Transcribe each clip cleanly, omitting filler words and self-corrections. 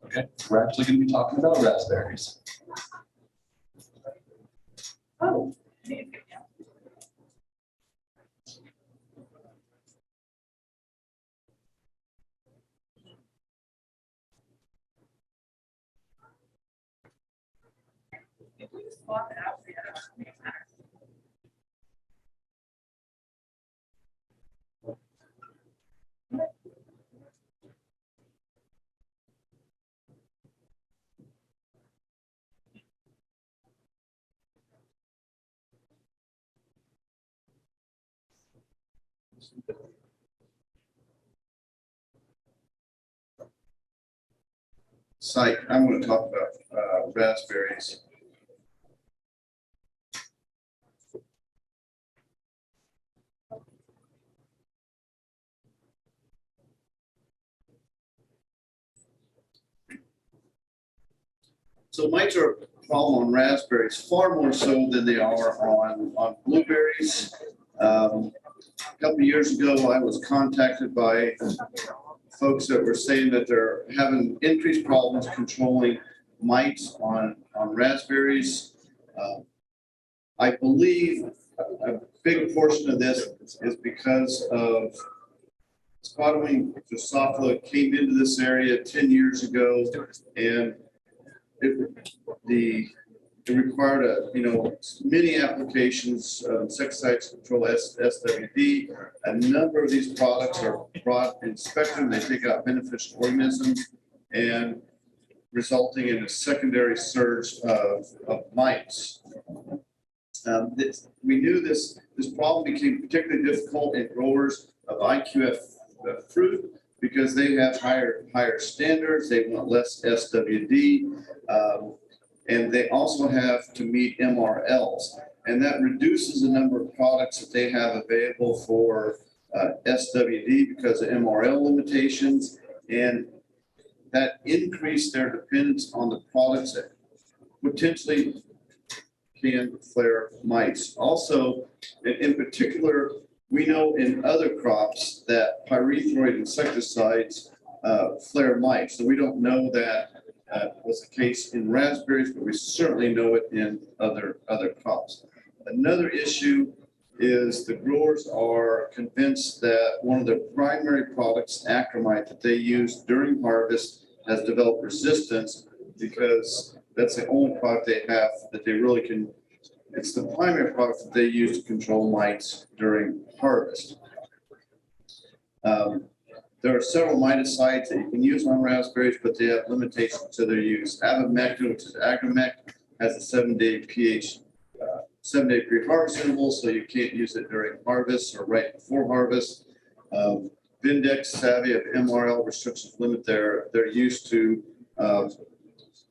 Okay, we're actually going to be talking about raspberries. Oh. If we just swap it out, it doesn't matter. Site, I'm going to talk about raspberries. So mites are a problem on raspberries, far more so than they are on blueberries. A couple of years ago, I was contacted by folks that were saying that they're having increased problems controlling mites on raspberries. I believe a big portion of this is because of spotting Drosophila came into this area 10 years ago, and it required many applications of insecticides to control SWD. A number of these products are brought in spectrum. They take out beneficial organisms and resulting in a secondary surge of mites. We knew this problem became particularly difficult in growers of IQF fruit because they have higher standards. They want less SWD. And they also have to meet MRLs, and that reduces the number of products that they have available for SWD because of MRL limitations, and that increased their dependence on the products that potentially can flare mites. Also, in particular, we know in other crops that pyrethroid insecticides flare mites, so we don't know that was the case in raspberries, but we certainly know it in other crops. Another issue is the growers are convinced that one of their primary products, acromite, that they use during harvest has developed resistance because that's the only product they have that they really can, it's the primary product that they use to control mites during harvest. There are several miticides that you can use on raspberries, but they have limitations to their use. Abamectin, which is agromect, has a 7-day pH, 7-day pre-harvest interval, so you can't use it during harvest or right before harvest. Vindex, Savvy have MRL restrictions limit their use to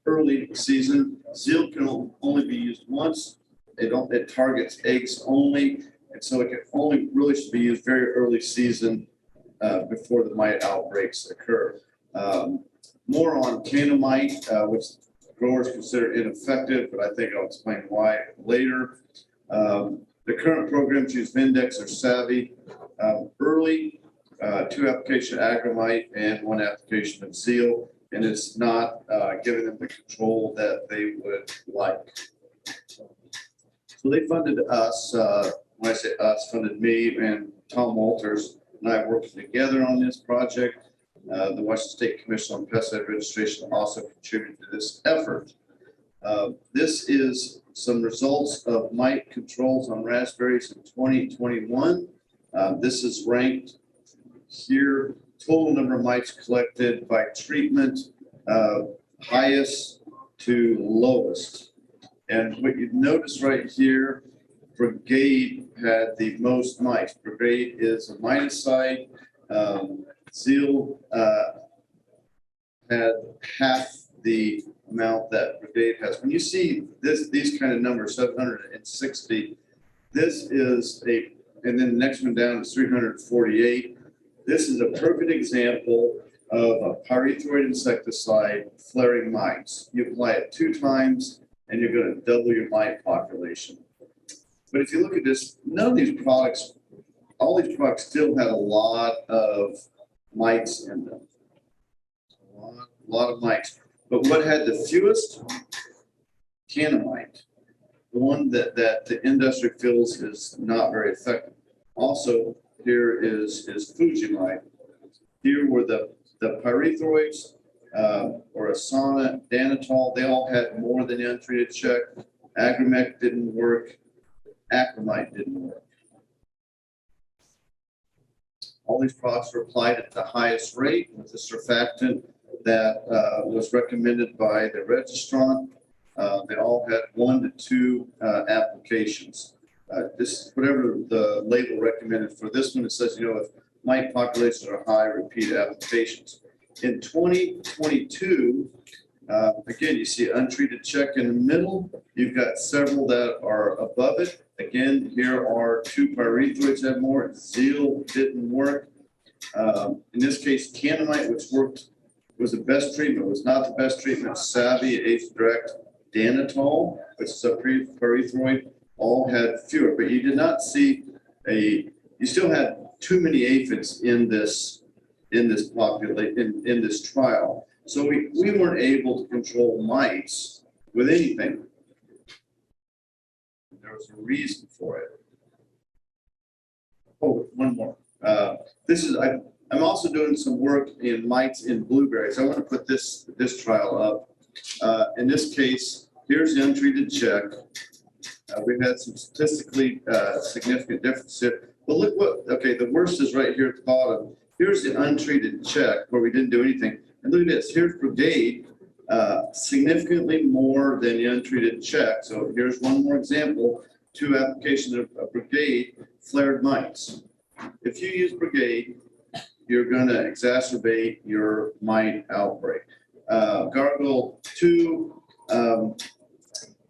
early season. Zeal can only be used once. It targets eggs only, and so it can only really should be used very early season. Before the mite outbreaks occur. More on Canomite, which growers consider ineffective, but I think I'll explain why later. The current programs use Vindex or Savvy. Early, 2 application Agromite and 1 application of Zeal, and it's not giving them the control that they would like. So they funded us, when I say us, funded me and Tom Walters and I working together on this project. The Washington State Commission on Pesticide Registration also contributed to this effort. This is some results of mite controls on raspberries in 2021. This is ranked here, total number of mites collected by treatment, highest to lowest. And what you notice right here, Brigade had the most mites. Brigade is a miticide. Zeal had half the amount that Brigade has. When you see these kind of numbers, 760, this is and then the next one down is 348. This is a perfect example of a pyrethroid insecticide flaring mites. You apply it 2 times and you're going to double your mite population. But if you look at this, none of these products, all these products still had a lot of mites in them. A lot of mites. But what had the fewest? Canamite, the one that the industry feels is not very effective. Also, here is Fujimite. Here were the pyrethroids, or Asana, Danitol. They all had more than the untreated check. Agrimec didn't work. Acromite didn't work. All these products were applied at the highest rate with the surfactant that was recommended by the registrant. They all had 1 to 2 applications. This, whatever the label recommended for this one, it says, you know, if mite populations are high, repeat applications. In 2022, again, you see untreated check in the middle. You've got several that are above it. Again, here are 2 pyrethroids that more. Zeal didn't work. In this case, Canamite, which worked, was the best treatment, was not the best treatment. Savvy, Ace Direct, Danitol, which is a pyrethroid, all had fewer, but you did not see you still had too many aphids in this population, in this trial. So we weren't able to control mites with anything. There was a reason for it. Oh, one more. I'm also doing some work in mites in blueberries. I want to put this trial up. In this case, here's the untreated check. We've had some statistically significant differences here. But look what, okay, the worst is right here at the bottom. Here's the untreated check where we didn't do anything. And look at this, here's Brigade, significantly more than the untreated check. So here's one more example, 2 applications of Brigade, flared mites. If you use Brigade, you're gonna exacerbate your mite outbreak. Gargle 2,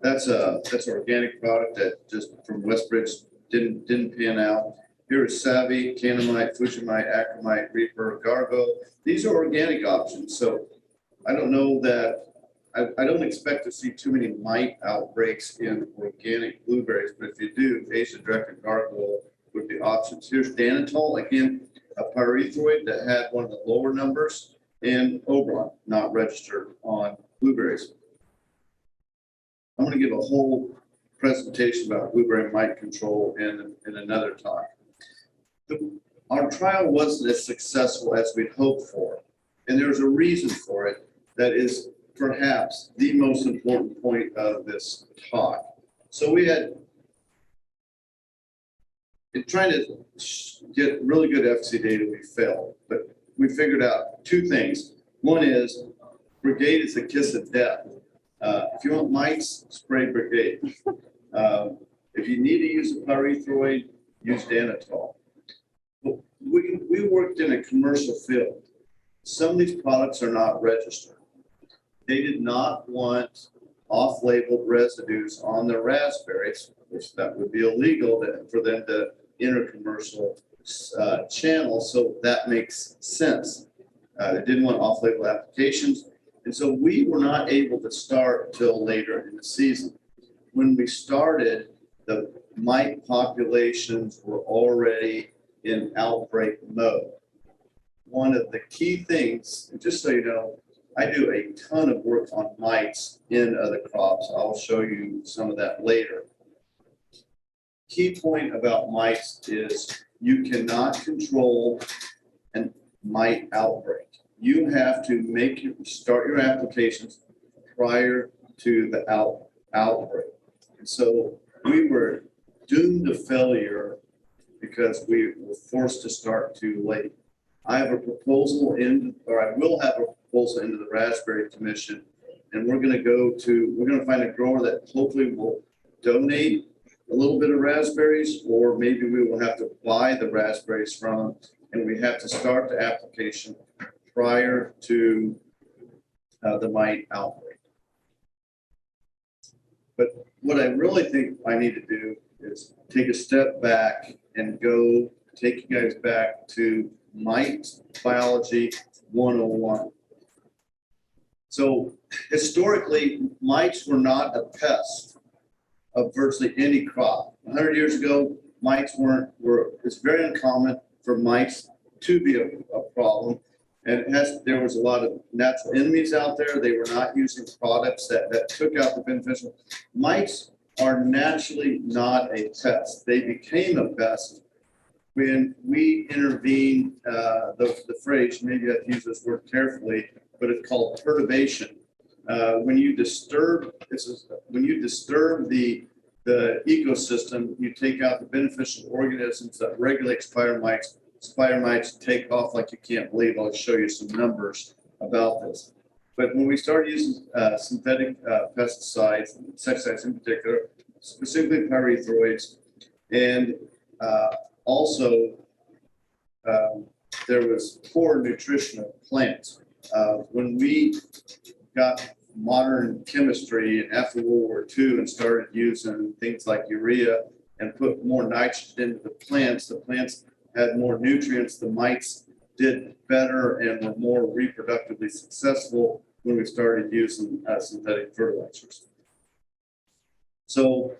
that's an organic product that just from Westbridge didn't pan out. Here is Savvy, Canamite, Fujimite, Acromite, Reaper, Gargo. These are organic options. So I don't know that, I don't expect to see too many mite outbreaks in organic blueberries, but if you do, Ace Direct and Gargo would be options. Here's Danitol, again, a pyrethroid that had one of the lower numbers, and Oberon, not registered on blueberries. I'm going to give a whole presentation about blueberry mite control in another talk. Our trial wasn't as successful as we'd hoped for, and there's a reason for it that is perhaps the most important point of this talk. So we had, in trying to get really good efficacy data, we failed, but we figured out 2 things. One is Brigade is the kiss of death. If you want mites, spray Brigade. If you need to use a pyrethroid, use Danitol. We worked in a commercial field. Some of these products are not registered. They did not want off-labeled residues on their raspberries, which that would be illegal for them to enter commercial channels. So that makes sense. They didn't want off-label applications. And so we were not able to start till later in the season. When we started, the mite populations were already in outbreak mode. One of the key things, and just so you know, I do a ton of work on mites in other crops. I'll show you some of that later. Key point about mites is you cannot control a mite outbreak. You have to start your applications prior to the outbreak. And so we were doomed to failure because we were forced to start too late. I have a proposal I will have a proposal into the Raspberry Commission, and we're going to find a grower that hopefully will donate a little bit of raspberries, or maybe we will have to buy the raspberries from them, and we have to start the application prior to the mite outbreak. But what I really think I need to do is take a step back and take you guys back to Mite Biology 101. So historically, mites were not a pest of virtually any crop. 100 years ago, mites it's very uncommon for mites to be a problem. And there was a lot of natural enemies out there. They were not using products that took out the beneficial. Mites are naturally not a pest. They became a pest when we intervened, the phrase, maybe I have to use this word carefully, but it's called perturbation. When you disturb the ecosystem, you take out the beneficial organisms that regulate spider mites. Spider mites take off like you can't believe. I'll show you some numbers about this. But when we started using synthetic pesticides, insecticides in particular, specifically pyrethroids, and also there was poor nutrition of plants. When we got modern chemistry after World War II and started using things like urea and put more nitrogen into the plants had more nutrients. The mites did better and were more reproductively successful when we started using synthetic fertilizers. So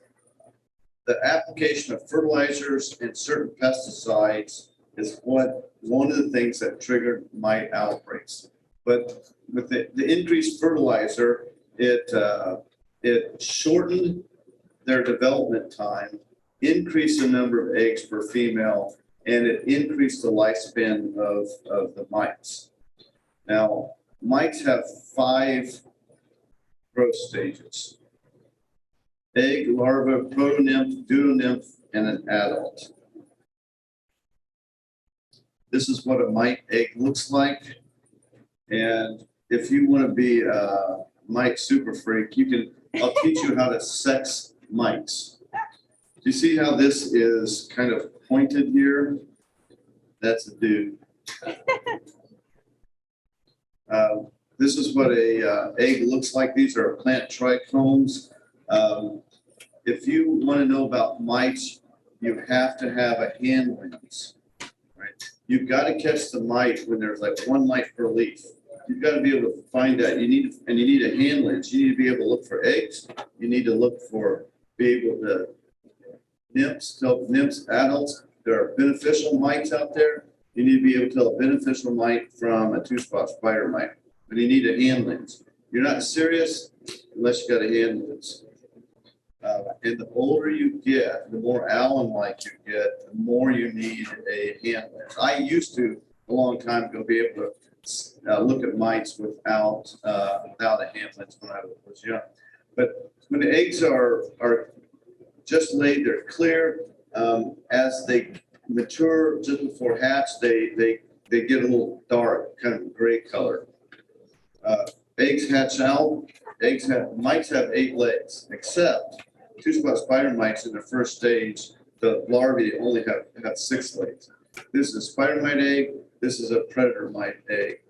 the application of fertilizers and certain pesticides is one of the things that triggered mite outbreaks. But with the increased fertilizer, it shortened their development time, increased the number of eggs per female, and it increased the lifespan of the mites. Now, mites have 5 growth stages: egg, larva, protonymph, deutonymph, and an adult. This is what a mite egg looks like. And if you want to be a mite super freak, I'll teach you how to sex mites. Do you see how this is kind of pointed here? That's a dude. This is what a egg looks like. These are plant trichomes. If you want to know about mites, you have to have a hand lens, right? You've got to catch the mite when there's like 1 mite per leaf. You've got to be able to find that. You need a hand lens. You need to be able to look for eggs. You need to be able to nymphs, adults. There are beneficial mites out there. You need to be able to tell a beneficial mite from a 2-spot spider mite. But you need a hand lens. You're not serious unless you got a hand lens. And the older you get, the more Allen-like you get, the more you need a hand lens. I used to, a long time ago, be able to look at mites without a hand lens when I was young. But when the eggs are just laid, they're clear. As they mature, just before hatch, they get a little dark, kind of gray color. Eggs hatch out. Mites have 8 legs, except 2-spot spider mites in the first stage. The larvae only have 6 legs. This is a spider mite egg. This is a predator mite egg.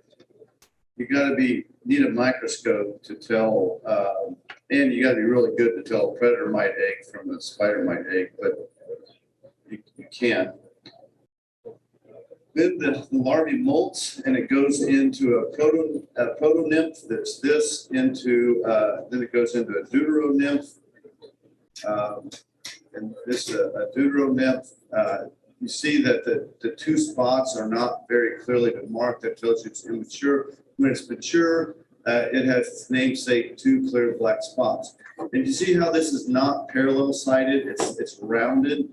You need a microscope to tell, and you got to be really good to tell a predator mite egg from a spider mite egg, but you can. Then the larvae molts and it goes into a protonymph. That's this into then it goes into a deuteronymph, and this is a deuteronymph. You see that the 2 spots are not very clearly marked. That tells you it's immature. When it's mature, it has its namesake 2 clear black spots. And you see how this is not parallel sided, it's rounded.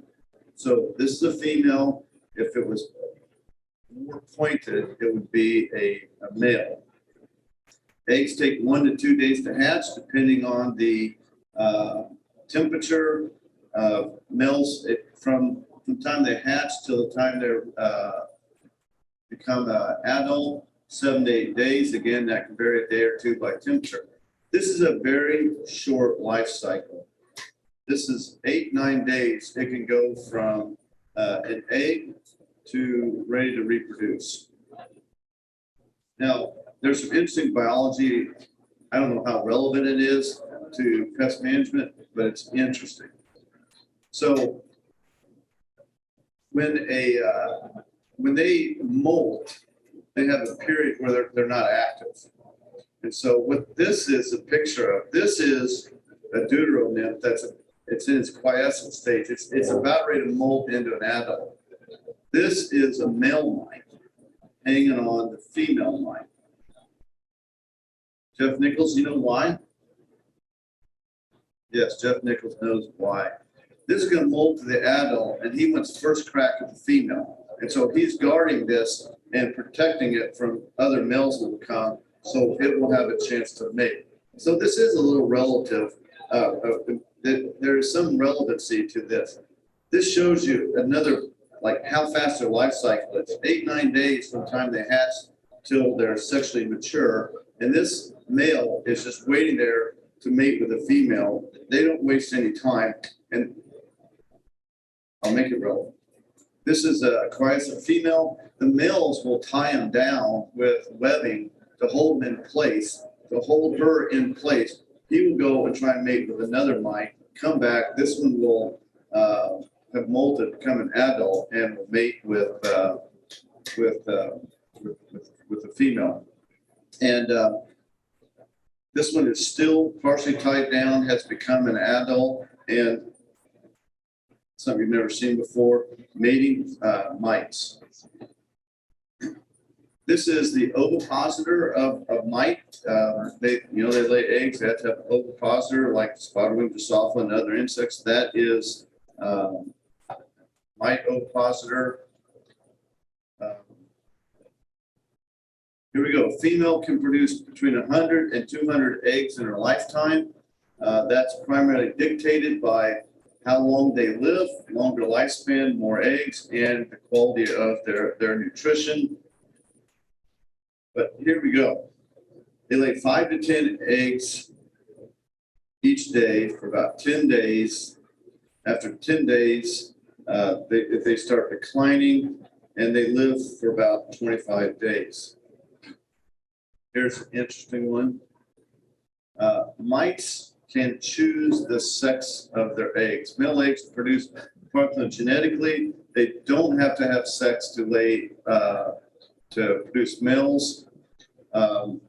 So this is a female. If it was more pointed, it would be a male. Eggs take 1 to 2 days to hatch, depending on the temperature. Males, from the time they hatch till the time they become an adult, 7 to 8 days. Again, that can vary a day or 2 by temperature. This is a very short life cycle. This is 8-9 days. It can go from an egg to ready to reproduce. Now, there's some interesting biology. I don't know how relevant it is to pest management, but it's interesting. So when they molt, they have a period where they're not active. And so what this is a picture of, this is a deutero nymph it's in its quiescent stage. It's about ready to molt into an adult. This is a male mite hanging on the female mite. Jeff Nichols, you know why? Yes, Jeff Nichols knows why. This is going to molt to the adult, and he wants first crack at the female. And so he's guarding this and protecting it from other males that will come, so it will have a chance to mate. So this is a little relative. There is some relevancy to this. This shows you another, like how fast their life cycle is. 8-9 days from the time they hatch till they're sexually mature. And this male is just waiting there to mate with a female. They don't waste any time. And I'll make it relevant. This is a quiescent female. The males will tie them down with webbing to hold them in place, to hold her in place. He will go and try and mate with another mite, come back. This one will have molted, become an adult, and will mate with the female. And this one is still partially tied down, has become an adult, and something you've never seen before, mating mites. This is the ovipositor of mite. They lay eggs. They have to have an ovipositor like spotted-winged Drosophila and other insects. That is mite ovipositor. Here we go. Female can produce between 100 and 200 eggs in her lifetime. That's primarily dictated by how long they live, longer lifespan, more eggs, and the quality of their nutrition. But here we go. They lay 5 to 10 eggs each day for about 10 days. After 10 days, they start declining, and they live for about 25 days. Here's an interesting one. Mites can choose the sex of their eggs. Male eggs produce parthenogenetically. They don't have to have sex to lay to produce males. So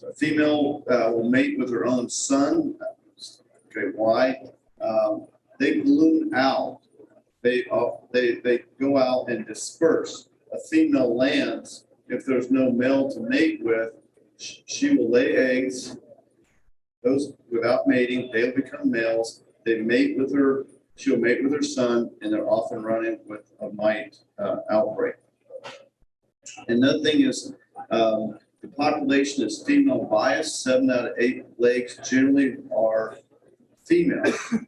a female will mate with her own son. Okay, why? They balloon out. They go out and disperse. A female lands. If there's no male to mate with, she will lay eggs. Those without mating, they'll become males. They mate with her. She'll mate with her son, and they're off and running with a mite outbreak. Another thing is the population is female biased. 7 out of 8 legs generally are female.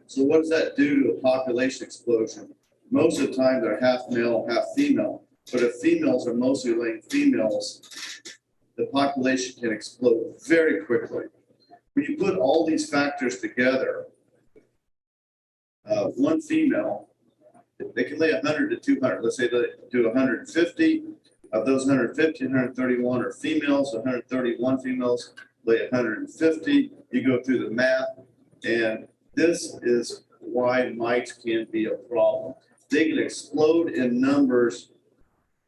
So what does that do to a population explosion? Most of the time they're half male, half female. But if females are mostly laying females, the population can explode very quickly. When you put all these factors together, one female, they can lay 100 to 200. Let's say they do 150. Of those 150, 131 are females. 131 females lay 150. You go through the math, and this is why mites can be a problem. They can explode in numbers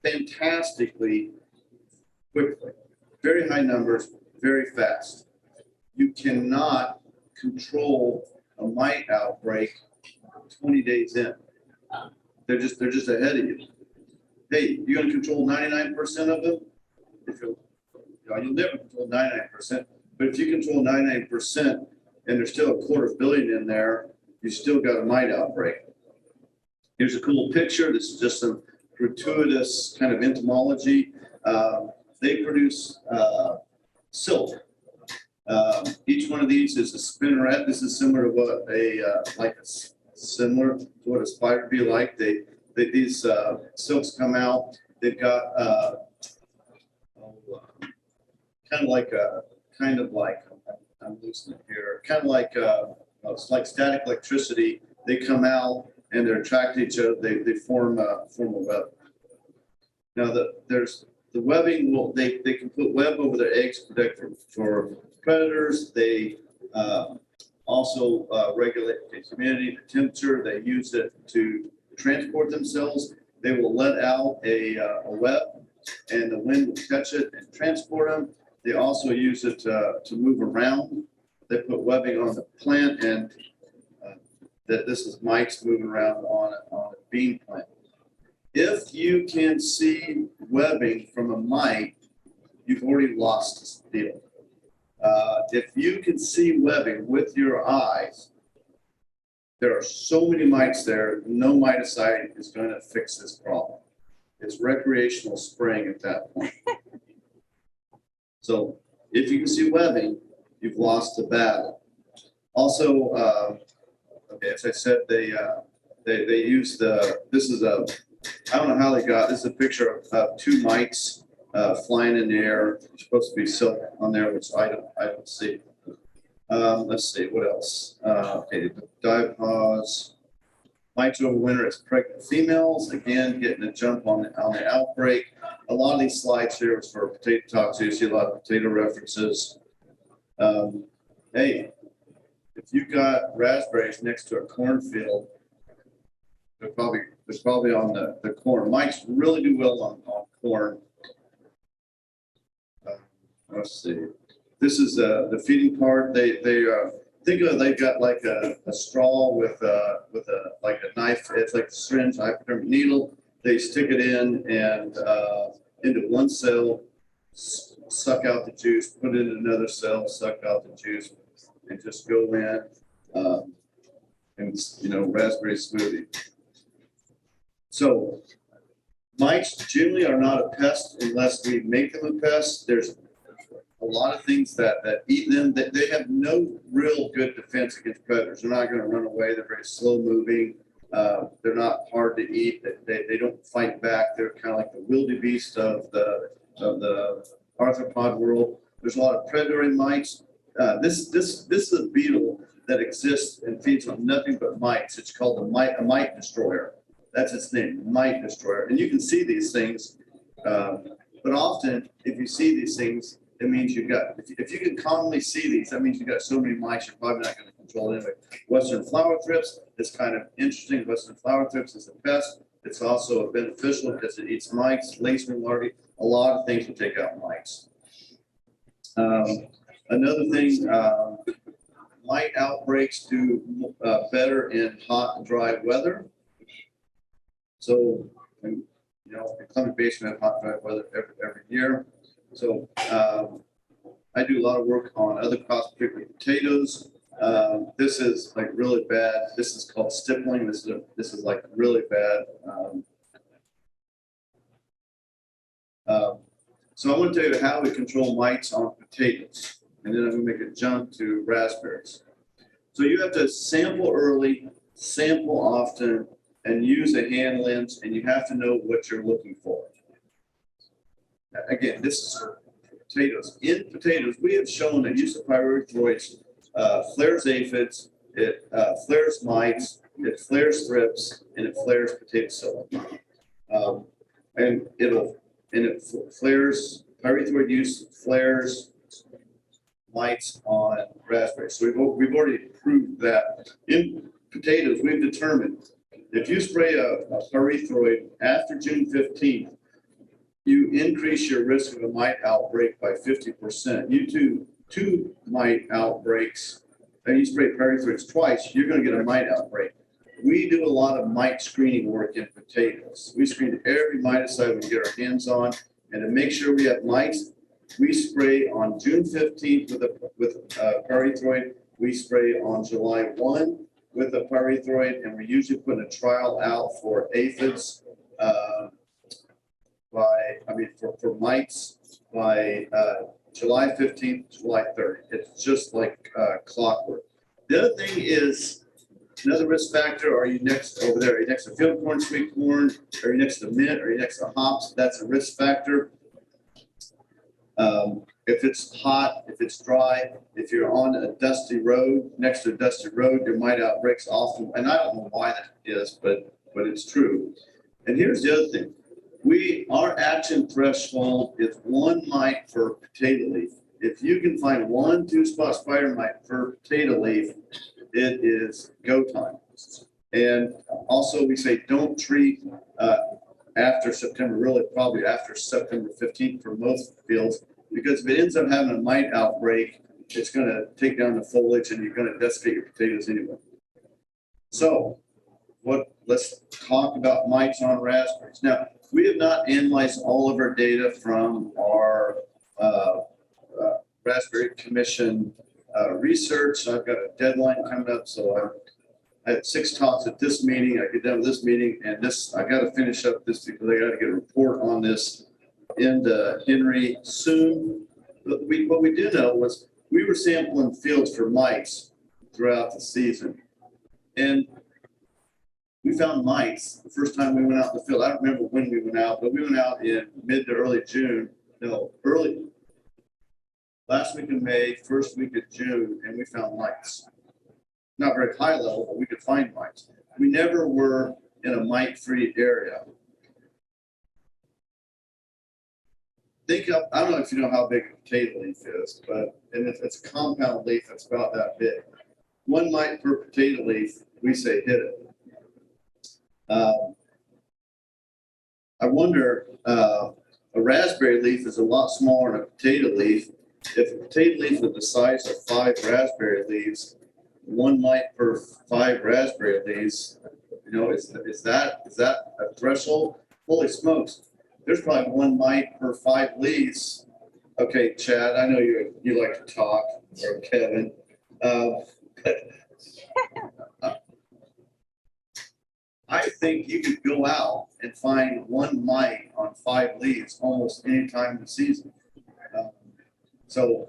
fantastically quickly. Very high numbers, very fast. You cannot control a mite outbreak 20 days in. They're just ahead of you. Hey, you're going to control 99% of them? You'll never control 99%. But if you control 99% and there's still 250 million in there, you still got a mite outbreak. Here's a cool picture. This is just some gratuitous kind of entomology. They produce silk. Each one of these is a spinneret. This is similar to what similar to what a spider would be like. These silks come out. They've got kind of like I'm losing it here. Kind of like it's like static electricity. They come out and they're attracted to each other. They form a web. Now there's the webbing. They can put web over their eggs to protect for predators. They also regulate the humidity, the temperature. They use it to transport themselves. They will let out a web, and the wind will catch it and transport them. They also use it to move around. They put webbing on the plant, and that this is mites moving around on a bean plant. If you can see webbing from a mite, you've already lost this deal. If you can see webbing with your eyes, there are so many mites there, no miticide is going to fix this problem. It's recreational spraying at that point. So if you can see webbing, you've lost the battle. Also, okay, as I said, they use this is I don't know how they got, this is a picture of two mites flying in the air. It's supposed to be silk on there, which I don't see. Let's see, what else? Okay, dive pause. Mites over winter as pregnant females, again, getting a jump on the outbreak. A lot of these slides here is for potato talks. You see a lot of potato references. Hey, if you got raspberries next to a cornfield, they're probably on the corn. Mites really do well on corn. Let's see. This is the feeding part. They think of it, they've got like a straw with a like a knife. It's like a syringe, hypodermic needle. They stick it in and into one cell, suck out the juice, put it in another cell, suck out the juice, and just go in and raspberry smoothie. So mites generally are not a pest unless we make them a pest. There's a lot of things that eat them. They have no real good defense against predators. They're not going to run away. They're very slow moving. They're not hard to eat. They don't fight back. They're kind of like the wildebeest of the arthropod world. There's a lot of predatory mites. This is a beetle that exists and feeds on nothing but mites. It's called a mite destroyer. That's its name, mite destroyer. And you can see these things, but often if you see these things, it means you've got, if you can commonly see these, that means you've got so many mites, you're probably not going to control it anyway. Western flower thrips is kind of interesting. Western flower thrips is a pest. It's also beneficial because it eats mites, lacewing larvae, a lot of things to take out mites. Another thing, mite outbreaks do better in hot and dry weather. So, inclement basin have hot, dry weather every year. So I do a lot of work on other crops, particularly potatoes. This is like really bad. This is called stippling. This is like really bad. So I want to tell you how we control mites on potatoes, and then I'm going to make a jump to raspberries. So you have to sample early, sample often, and use a hand lens, and you have to know what you're looking for. Again, this is for potatoes. In potatoes, we have shown that use of pyrethroids flares aphids, it flares mites, it flares thrips, and it flares potato psyll. And it flares, pyrethroid use flares mites on raspberries. So we've already proved that. In potatoes, we've determined if you spray a pyrethroid after June 15th, you increase your risk of a mite outbreak by 50%. You do two mite outbreaks, and you spray pyrethroids twice, you're going to get a mite outbreak. We do a lot of mite screening work in potatoes. We screen every miticide we can get our hands on, and to make sure we have mites, we spray on June 15th with a pyrethroid. We spray on July 1 with a pyrethroid, and we usually put a trial out for aphids. For mites by July 15th, July 30th. It's just like clockwork. The other thing is another risk factor. Are you next over there? Are you next to field corn, sweet corn? Are you next to mint? Are you next to hops? That's a risk factor. If it's hot, if it's dry, if you're on a dusty road, next to a dusty road, your mite outbreaks often. And I don't know why that is, but it's true. And here's the other thing. Our action threshold is one mite per potato leaf. If you can find 1 2-spot spider mite per potato leaf, it is go time. And also we say don't treat after September, really probably after September 15th for most fields. because if it ends up having a mite outbreak, it's gonna take down the foliage and you're gonna desiccate your potatoes anyway. So let's talk about mites on raspberries. Now, we have not analyzed all of our data from our Raspberry Commission research. I've got a deadline coming up, so I had 6 talks at this meeting. I get done with this meeting, and I got to finish up this because I got to get a report on this into Henry soon. But what we did know was we were sampling fields for mites throughout the season, and we found mites the first time we went out in the field. I don't remember when we went out, but we went out in mid to early June. No, last week of May, first week of June, and we found mites. Not very high level, but we could find mites. We never were in a mite-free area. Think of, I don't know if you know how big a potato leaf is, but and if it's a compound leaf that's about that big. 1 mite per potato leaf, we say hit it. I wonder, a raspberry leaf is a lot smaller than a potato leaf. If a potato leaf is the size of 5 raspberry leaves, 1 mite per 5 raspberry leaves, you know, is that a threshold? Holy smokes, there's probably 1 mite per 5 leaves. Okay, Chad, I know you like to talk, or Kevin. I think you could go out and find 1 mite on 5 leaves almost any time in the season. So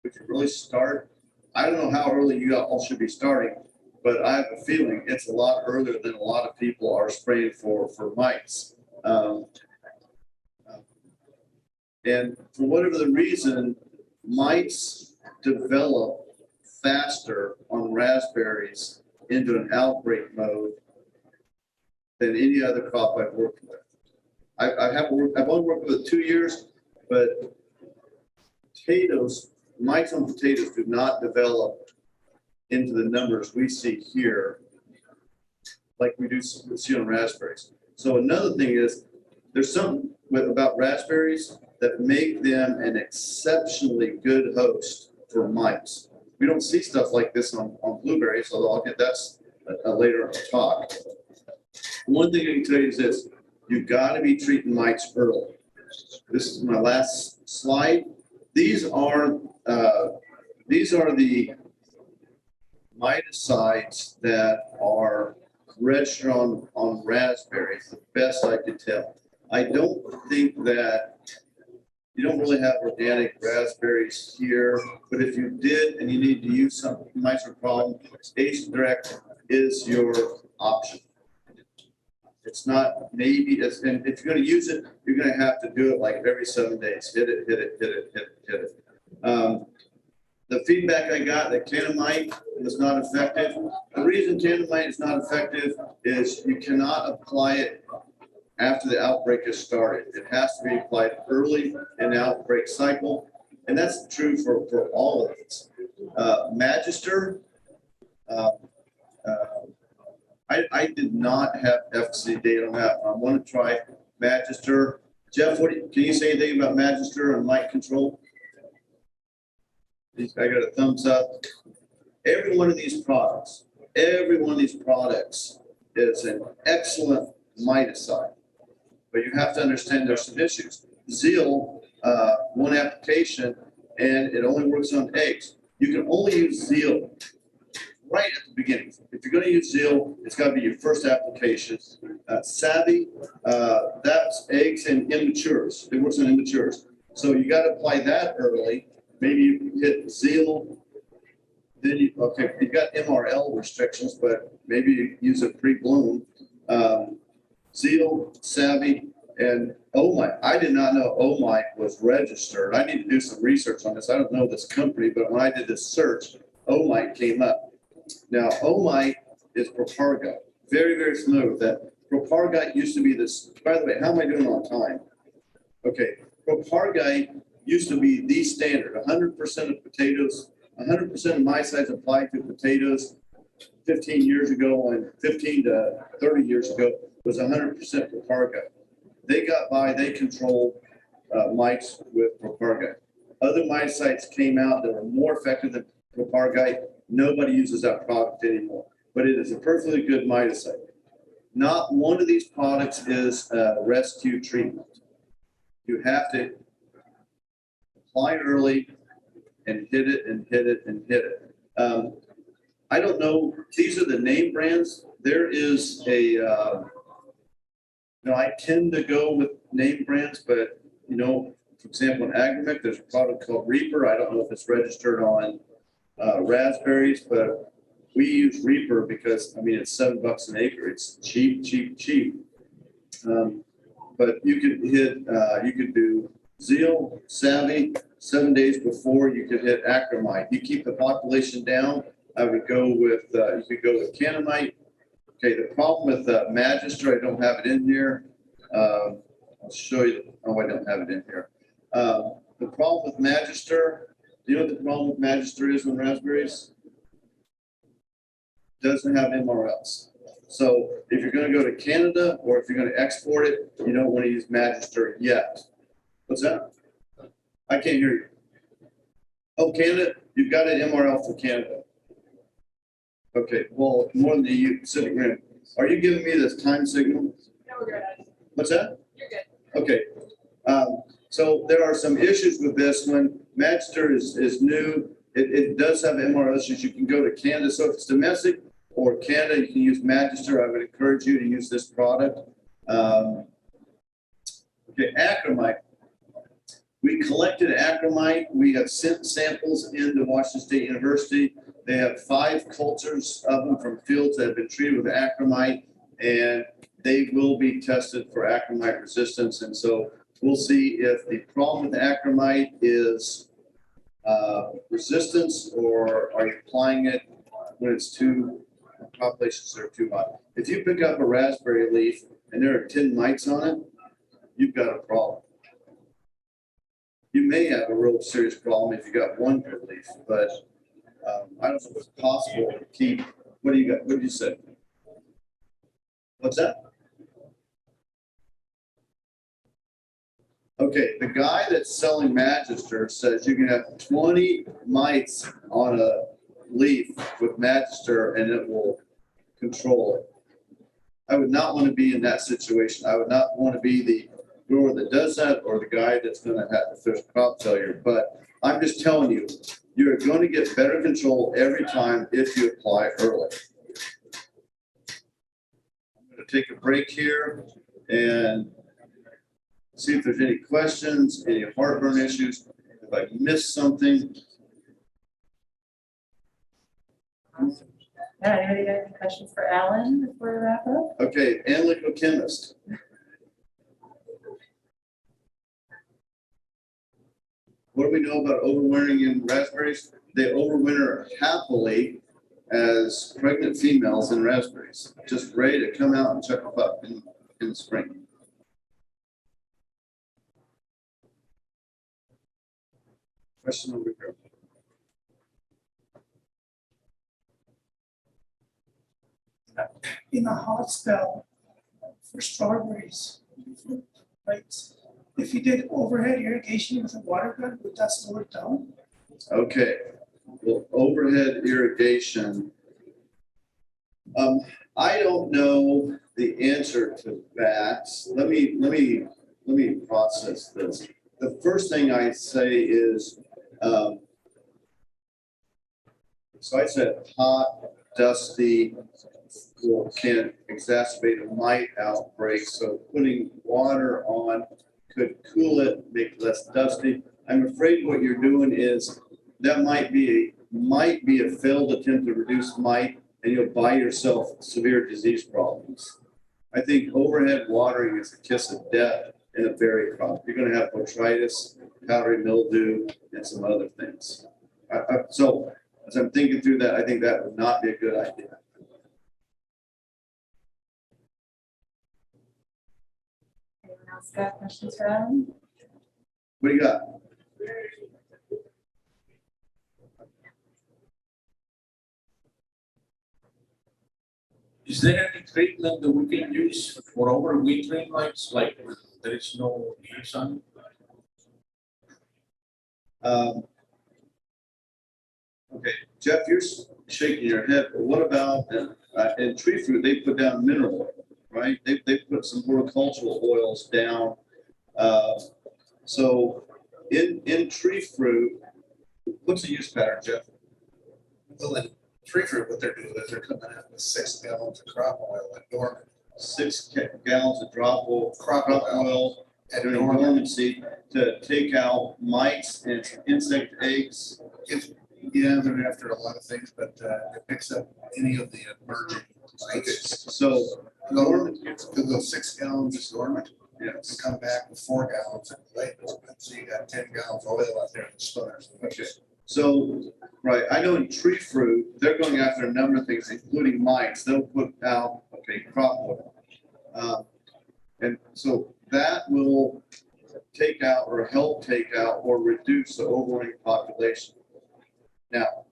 we could really start. I don't know how early you all should be starting, but I have a feeling it's a lot earlier than a lot of people are spraying for mites. And for whatever the reason, mites develop faster on raspberries into an outbreak mode than any other crop I've worked with. I've only worked with it 2 years, but mites on potatoes do not develop into the numbers we see here like we do see on raspberries. So another thing is there's something about raspberries that make them an exceptionally good host for mites. We don't see stuff like this on blueberries, although that's a later talk. One thing I can tell you is this: you've got to be treating mites early. This is my last slide. These are the miticides that are registered on raspberries, the best I could tell. I don't think that you don't really have organic raspberries here, but if you did and you need to use some mites or problem, Ace Direct is your option. It's not maybe, and if you're going to use it, you're going to have to do it like every 7 days. Hit it, hit it, hit it, hit it, hit it. The feedback I got that Tanamite was not effective. The reason Tanamite is not effective is you cannot apply it after the outbreak has started. It has to be applied early in the outbreak cycle. And that's true for all of these. Magister, I did not have efficacy data on that. I want to try Magister. Jeff, can you say anything about Magister and mite control? I got a thumbs up. Every one of these products is an excellent miticide, but you have to understand there's some issues. Zeal, 1 application, and it only works on eggs. You can only use Zeal right at the beginning. If you're going to use Zeal, it's got to be your first application. Savvy, that's eggs and immatures. It works on immatures. So you got to apply that early. Maybe you hit Zeal, then you got MRL restrictions, but maybe you use it pre-bloom. Zeal, Savvy, and Omite. I did not know Omite was registered. I need to do some research on this. I don't know this company, but when I did this search, Omite came up. Now, Omite is Propargite. Very, very familiar with that. Propargite used to be this. By the way, how am I doing on time? Okay, Propargite used to be the standard. 100% of potatoes, 100% of miticides applied to potatoes 15 years ago and 15 to 30 years ago was 100% Propargite. They got by, they controlled mites with propargite. Other miticides came out that were more effective than propargite. Nobody uses that product anymore, but it is a perfectly good miticide. Not one of these products is a rescue treatment. You have to apply early and hit it and hit it and hit it. I don't know, these are the name brands. There is a, I tend to go with name brands, but for example, in Agrimic, there's a product called Reaper. I don't know if it's registered on raspberries, but we use Reaper because, it's $7 an acre. It's cheap, cheap, cheap. But you could do Zeal, Savvy, 7 days before you could hit acromite. You keep the population down. I would go with, you could go with Canamite. Okay, the problem with Magister, I don't have it in here. I'll show you. Oh, I don't have it in here. The problem with Magister, do you know what the problem with Magister is on raspberries? Doesn't have MRLs. So if you're going to go to Canada or if you're going to export it, you don't want to use Magister yet. What's that? I can't hear you. Oh, Canada, you've got an MRL for Canada. Okay, well, more than the Pacific Rim. Are you giving me this time signal? No, we're good. What's that? You're good. Okay. So there are some issues with this one. Magister is new. It does have MRL issues. You can go to Canada. So if it's domestic or Canada, you can use Magister. I would encourage you to use this product. Okay, acromite. We collected acromite. We have sent samples into Washington State University. They have 5 cultures of them from fields that have been treated with acromite, and they will be tested for acromite resistance. And so we'll see if the problem with acromite is resistance, or are you applying it when it's populations are too high. If you pick up a raspberry leaf and there are 10 mites on it, you've got a problem. You may have a real serious problem if you got one good leaf, but I don't know if it's possible to keep. What do you got? What did you say? What's that? Okay, the guy that's selling Magister says you can have 20 mites on a leaf with Magister and it will control it. I would not want to be in that situation. I would not want to be the grower that does that or the guy that's going to have, if there's crop failure. But I'm just telling you, you're going to get better control every time if you apply early. I'm going to take a break here and see if there's any questions, any heartburn issues, if I missed something. Anybody got any questions for Alan before we wrap up? Okay, analytical chemist. What do we know about overwintering in raspberries? They overwinter happily as pregnant females in raspberries, just ready to come out and check them up in the spring. Question over here. In a hot spell for strawberries, right? If you did overhead irrigation with a water gun, would that slow it down? Okay, well, overhead irrigation. I don't know the answer to that. Let me process this. The first thing I say is, so I said hot, dusty can exacerbate a mite outbreak. So putting water on could cool it, make it less dusty. I'm afraid what you're doing is that might be a failed attempt to reduce mite, and you'll buy yourself severe disease problems. I think overhead watering is a kiss of death in a berry crop. You're going to have botrytis, powdery mildew, and some other things. So as I'm thinking through that, I think that would not be a good idea. Anyone else got questions for Alan? What do you got? Is there any treatment that we can use for overwintering mites, like there is no leaves on? Okay, Jeff, you're shaking your head, but what about, in tree fruit, they put down mineral oil, right? They put some horticultural oils down. So in tree fruit, what's the use pattern, Jeff? Well, in tree fruit, what they're doing is they're coming out with 6 gallons of crop oil at dormant. 6 gallons of crop oil At during dormant, dormancy to take out mites and insect eggs. yeah, they're after a lot of things, but it picks up any of the emerging Okay, mites. so Dormant, to go 6 gallons is dormant, yes. to come back with 4 gallons in late dormant. So you got 10 gallons of oil out there in the stunners. Okay. So, right, I know in tree fruit, they're going after a number of things, including mites. They'll put out, okay, crop oil. And so that will take out or help take out or reduce the overwintering population. Now,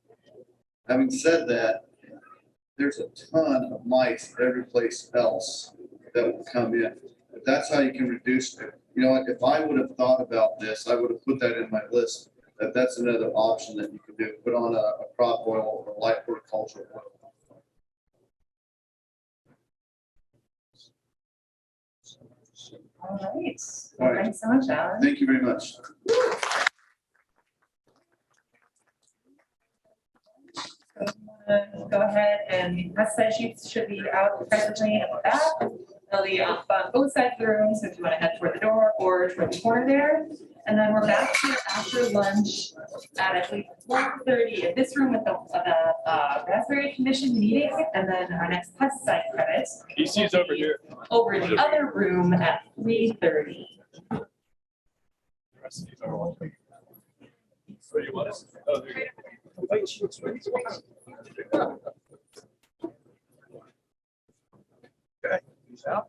having said that, there's a ton of mice every place else that will come in. But that's how you can reduce it. You know what, if I would have thought about this, I would have put that in my list. That's another option that you can do, put on a crop oil or light horticultural oil. All right. All right. Thanks so much, Alan. Thank you very much. Go ahead and press set sheets should be out presently at the back. They'll be on both sides of the room, so if you want to head toward the door or toward the corner there. And then we're back here after lunch at I believe 1:30 in this room with the Raspberry Commission meeting, and then our next pesticide credit EC's over here. over in the other room at 3:30. So you want us? Oh, there you go. Okay, peace out.